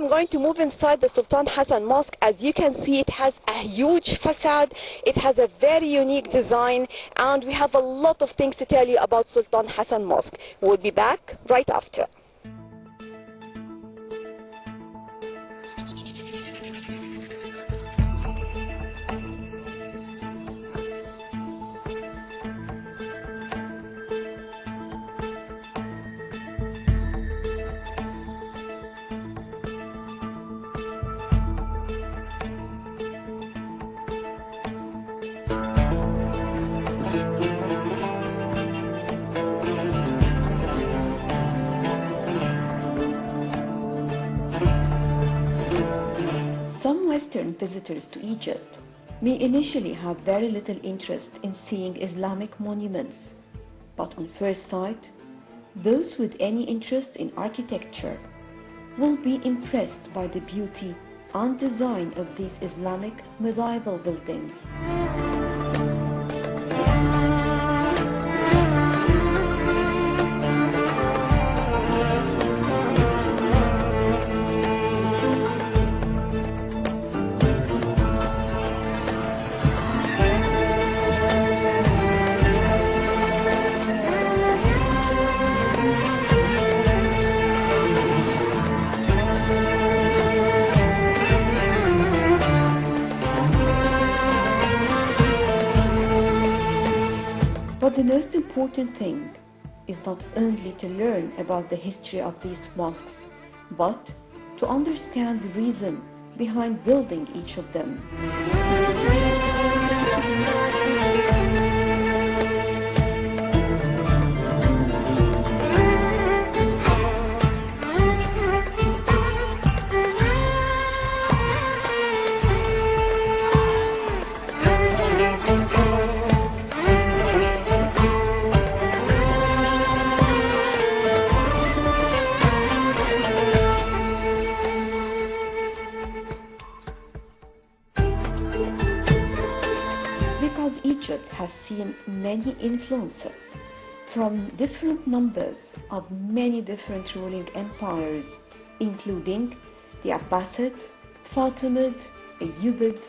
I'm going to move inside the Sultan Hassan Mosque. As you can see, it has a huge facade. It has a very unique design, and we have a lot of things to tell you about Sultan Hassan Mosque. We'll be back right after. Some Western visitors to Egypt may initially have very little interest in seeing Islamic monuments, but on first sight, those with any interest in architecture will be impressed by the beauty and design of these Islamic medieval buildings. But the most important thing is not only to learn about the history of these mosques, but to understand the reason behind building each of them. Because Egypt has seen many influences from different numbers of many different ruling empires, including the Abbasid, Fatimid, Ayyubid,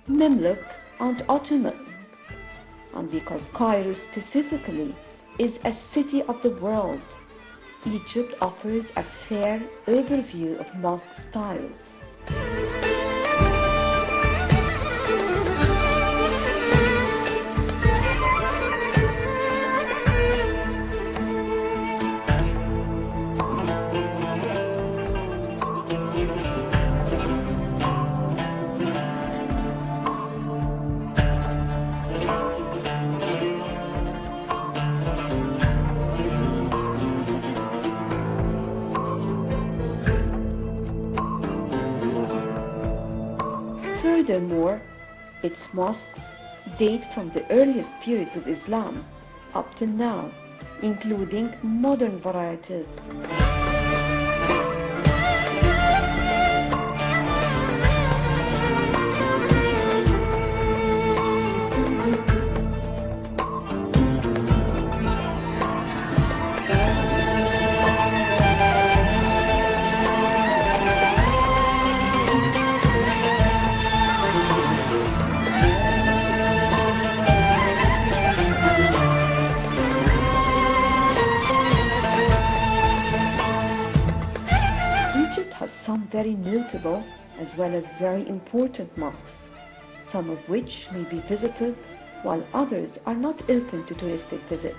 Mamluk, and Ottoman. And because Cairo specifically is a city of the world, Egypt offers a fair overview of mosque styles. Furthermore, its mosques date from the earliest periods of Islam up to now, including modern varieties. Some very notable as well as very important mosques, some of which may be visited while others are not open to touristic visits.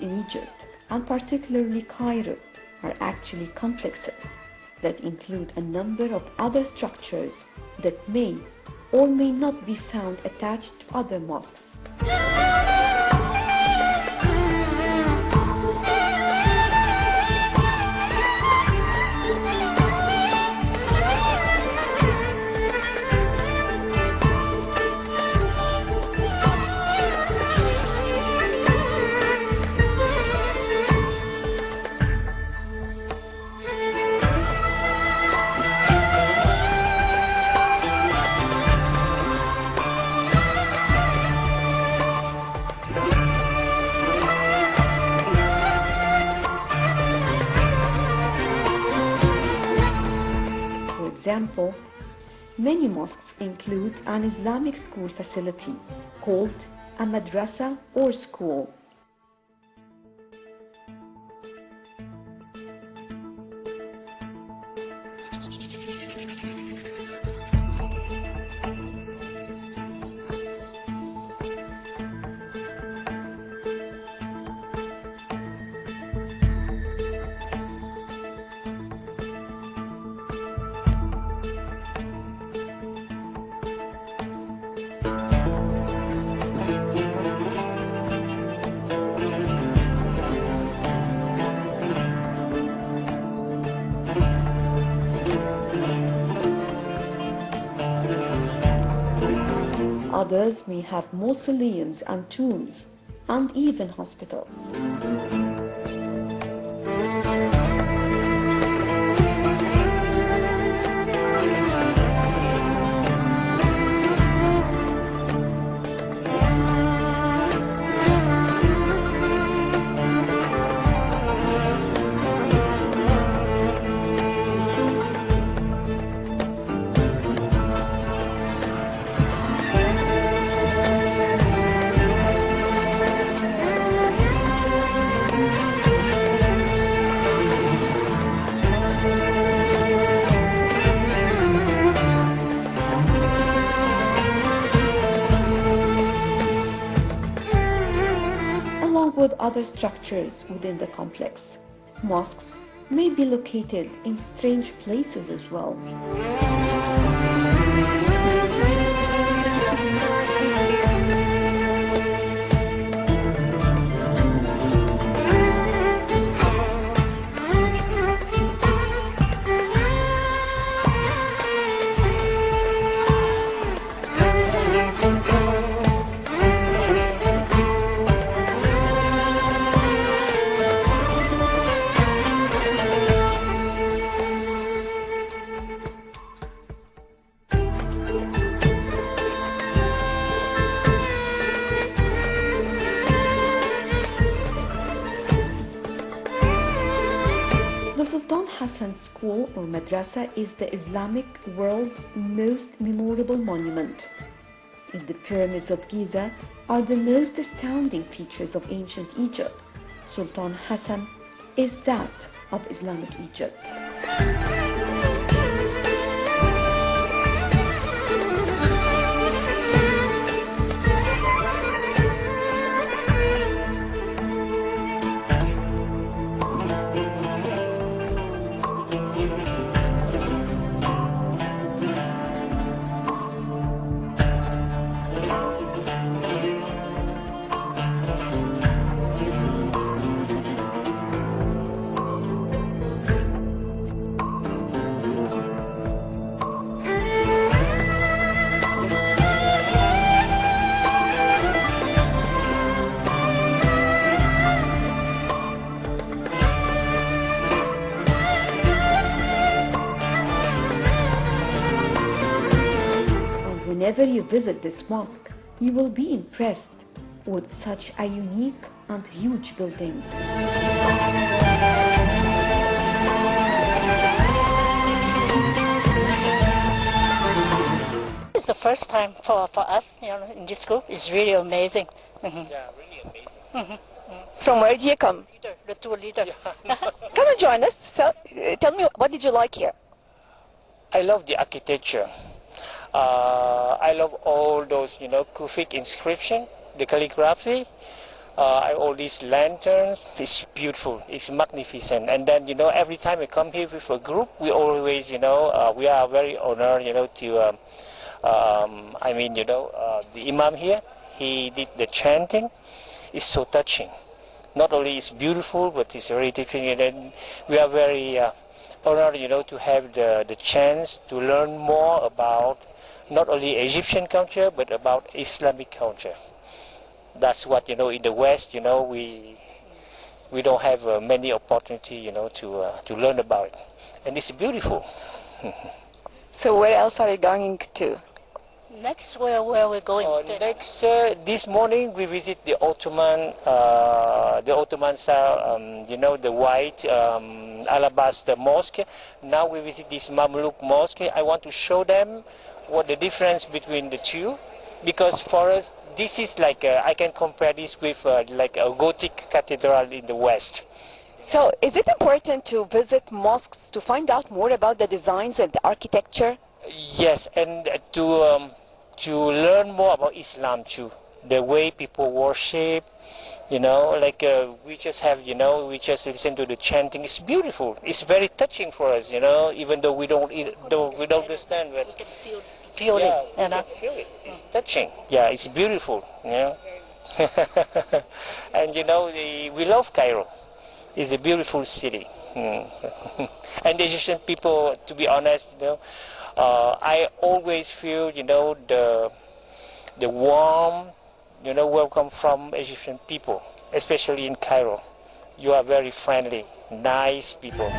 In Egypt, and particularly Cairo, are actually complexes that include a number of other structures that may or may not be found attached to other mosques. example, many mosques include an Islamic school facility called a madrasa or school. Others may have mausoleums and tombs, and even hospitals. Along with other structures within the complex, mosques may be located in strange places as well. The Sultan Hassan School or Madrasa is the Islamic world's most memorable monument. And the pyramids of Giza are the most astounding features of ancient Egypt. Sultan Hassan is that of Islamic Egypt. Whenever you visit this mosque, you will be impressed with such a unique and huge building. It's the first time for us, in this group. It's really amazing. Yeah, really amazing. From where do you come? The tour leader. Come and join us. So, tell me, what did you like here? I love the architecture. I love all those, Kufic inscription, the calligraphy. All these lanterns. It's beautiful. It's magnificent. And then, every time we come here with a group, we always, we are very honored, to, the Imam here, he did the chanting. It's so touching. Not only it's beautiful, but it's very different. And we are very honored, to have the chance to learn more about not only Egyptian culture, but about Islamic culture. That's what, in the West, we don't have many opportunity, to learn about it. And it's beautiful. So where else are you going to? Next, where we're going? Next, this morning we visit the Ottoman style, you know, the white alabaster mosque. Now we visit this Mamluk mosque. I want to show them what the difference between the two, because for us this is like I can compare this with like a Gothic cathedral in the West. So is it important to visit mosques to find out more about the designs and the architecture? Yes, and to learn more about Islam too, the way people worship, you know, like we just have, you know, we just listen to the chanting. It's beautiful. It's very touching for us, you know, even though we don't understand. But We can still feel it. we can feel it. It's touching. Yeah, it's beautiful, you know. And you know, we love Cairo. It's a beautiful city. And the Egyptian people, to be honest, you know, I always feel, you know, the warm, you know, welcome from Egyptian people, especially in Cairo. You are very friendly, nice people.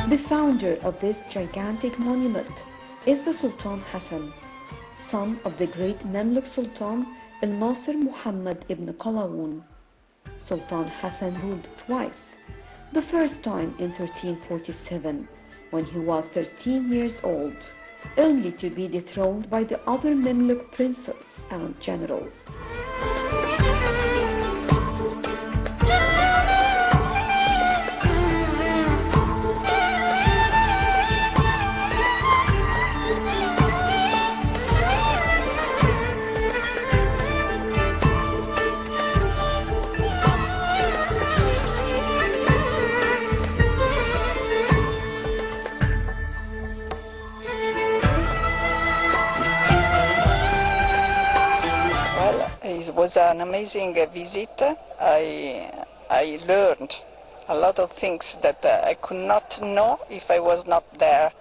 The founder of this gigantic monument is the Sultan Hassan, son of the great Mamluk Sultan Al-Nasir Muhammad ibn Qalawun. Sultan Hassan ruled twice, the first time in 1347 when he was 13 years old, only to be dethroned by the other Mamluk princes and generals. It was an amazing visit. I learned a lot of things that I could not know if I was not there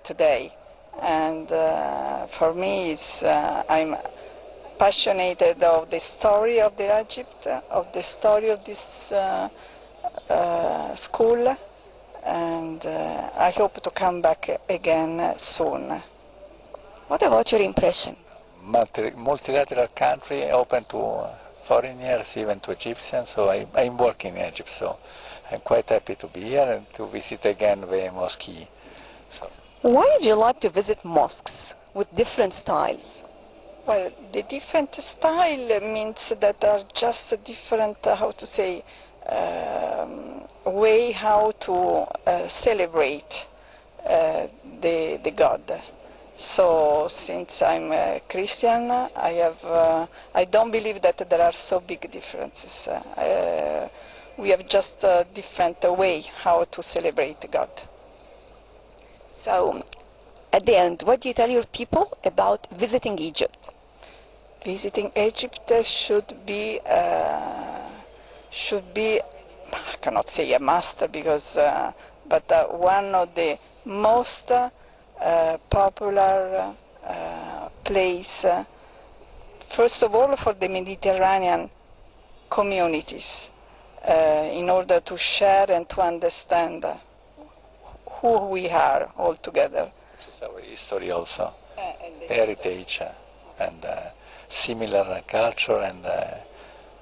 today. And for me, I'm passionate of the story of the Egypt, of the story of this school, and I hope to come back again soon. What about your impression? Multilateral country, open to foreigners, even to Egyptians. So I'm working in Egypt, so I'm quite happy to be here and to visit again the mosque. So. Why did you like to visit mosques with different styles? Well, the different style means that are just a different, how to say, way how to celebrate the God. So since I'm a Christian, I don't believe that there are so big differences. We have just a different way how to celebrate God. So, at the end, what do you tell your people about visiting Egypt? Visiting Egypt should be, I cannot say a must, because, but one of the most popular place, first of all for the Mediterranean communities, in order to share and to understand who we are all together. It's our history also, heritage, and similar culture, and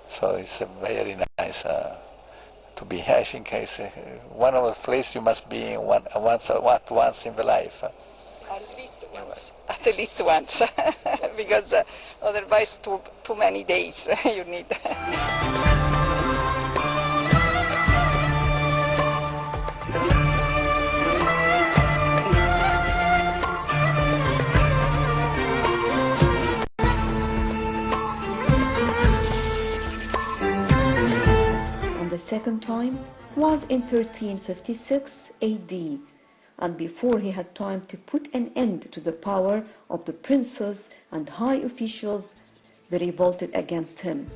so it's very nice to be. I think it's one of the places you must be once in the life. At least once. At least once, because otherwise too many days you need. On the second time was in 1356 AD, and before he had time to put an end to the power of the princes and high officials, they revolted against him.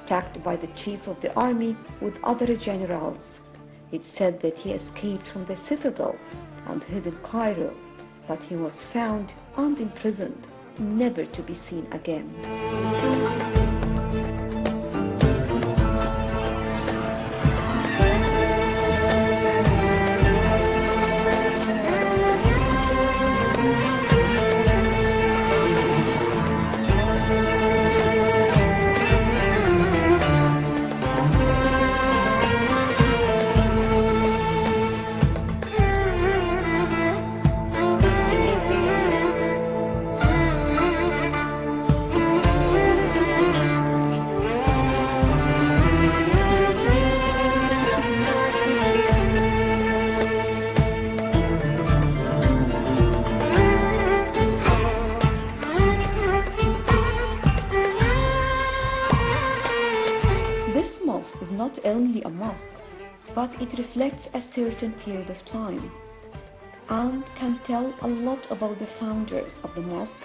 Attacked by the chief of the army with other generals. It's said that he escaped from the citadel and hid in Cairo, but he was found and imprisoned, never to be seen again. Is not only a mosque, but it reflects a certain period of time and can tell a lot about the founders of the mosque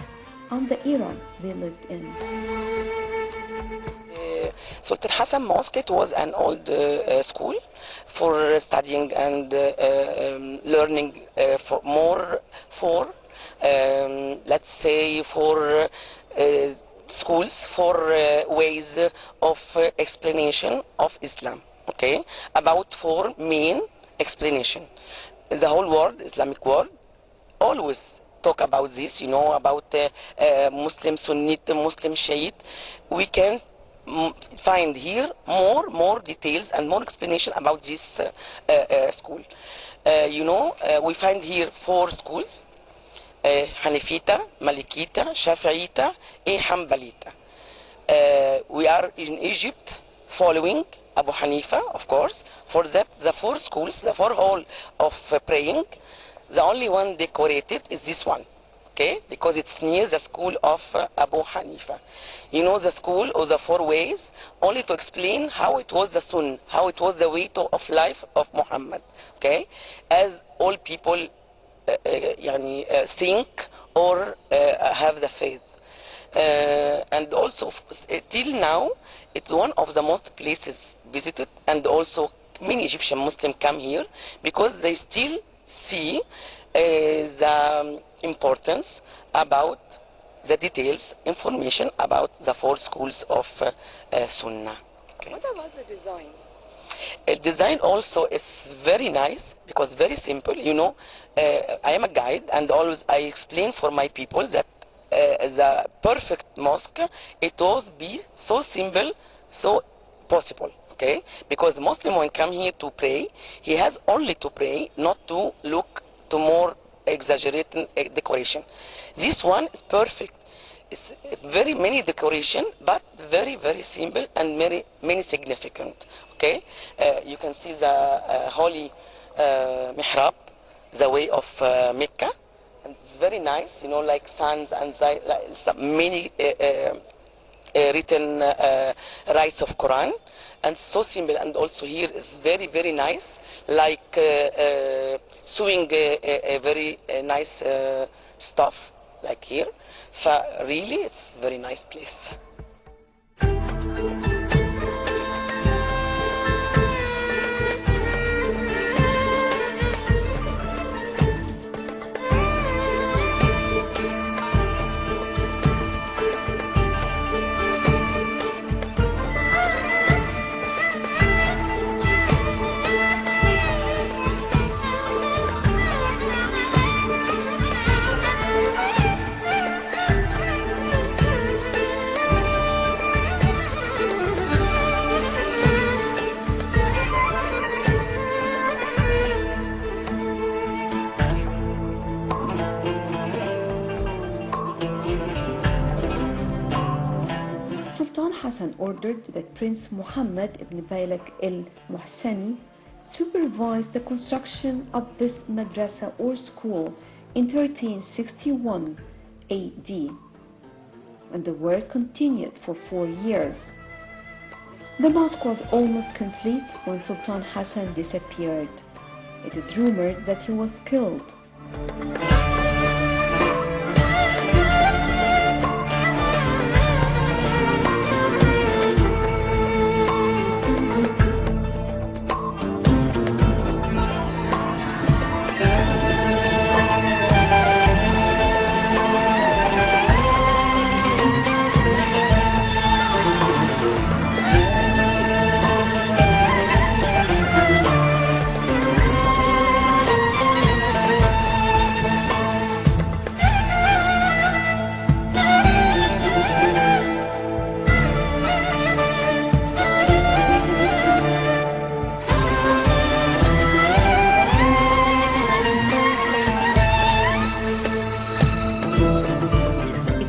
and the era they lived in. Sultan Hassan Mosque, it was an old school for studying and learning let's say for schools for ways of explanation of Islam, okay, about four main explanation. The whole world, Islamic world, always talk about this, you know, about Muslim Sunnite, Muslim Shiite. We can find here more details and more explanation about this school. We find here four schools: Hanifita, Malikita, Shafi'ita, and Hanbalita. We are in Egypt following Abu Hanifa, of course. For that, the four schools, the four hall of praying, the only one decorated is this one, okay? Because it's near the school of Abu Hanifa. You know, the school or the four ways, only to explain how it was the Sunnah, how it was the way of life of Muhammad, okay? As all people think or have the faith, and also till now it's one of the most places visited, and also many Egyptian Muslims come here because they still see the importance about the details, information about the four schools of Sunnah. Okay. What about the design? Design also is very nice because very simple. You know, I am a guide and always I explain for my people that the perfect mosque, it was be so simple, so possible. Okay, because Muslim when come here to pray, he has only to pray, not to look to more exaggerated decoration. This one is perfect. It's very many decoration, but very simple and many significant. Okay, you can see the holy mihrab, the way of Mecca, and very nice. You know, like sands and many written rights of Quran, and so simple. And also here is very nice, like sewing a very nice stuff, like here. So really, it's very nice place. Sultan Hassan ordered that Prince Muhammad ibn Baylak al-Muhsani supervise the construction of this madrasa or school in 1361 AD, and the work continued for 4 years. The mosque was almost complete when Sultan Hassan disappeared. It is rumored that he was killed.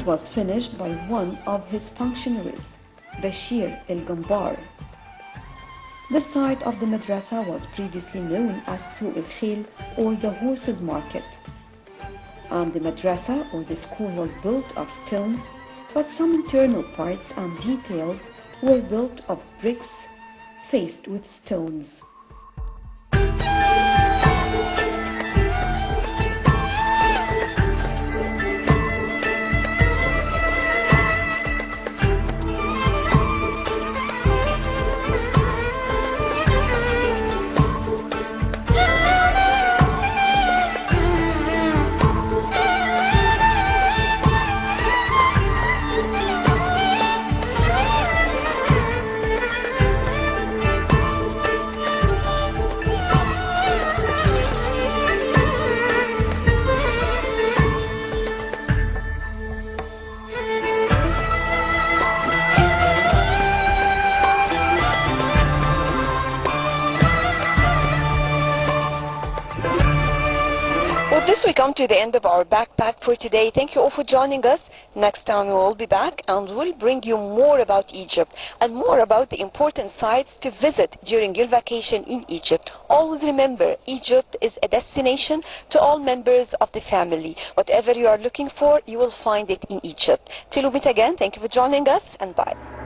Was finished by one of his functionaries, Bashir el-Gambar. The site of the madrasa was previously known as Suq al-Khil, or the horses market. And the madrasa or the school was built of stones, but some internal parts and details were built of bricks faced with stones. With this, we come to the end of our backpack for today. Thank you all for joining us. Next time we will be back and we'll bring you more about Egypt and more about the important sites to visit during your vacation in Egypt. Always remember, Egypt is a destination to all members of the family. Whatever you are looking for, you will find it in Egypt. Till we meet again, thank you for joining us and bye.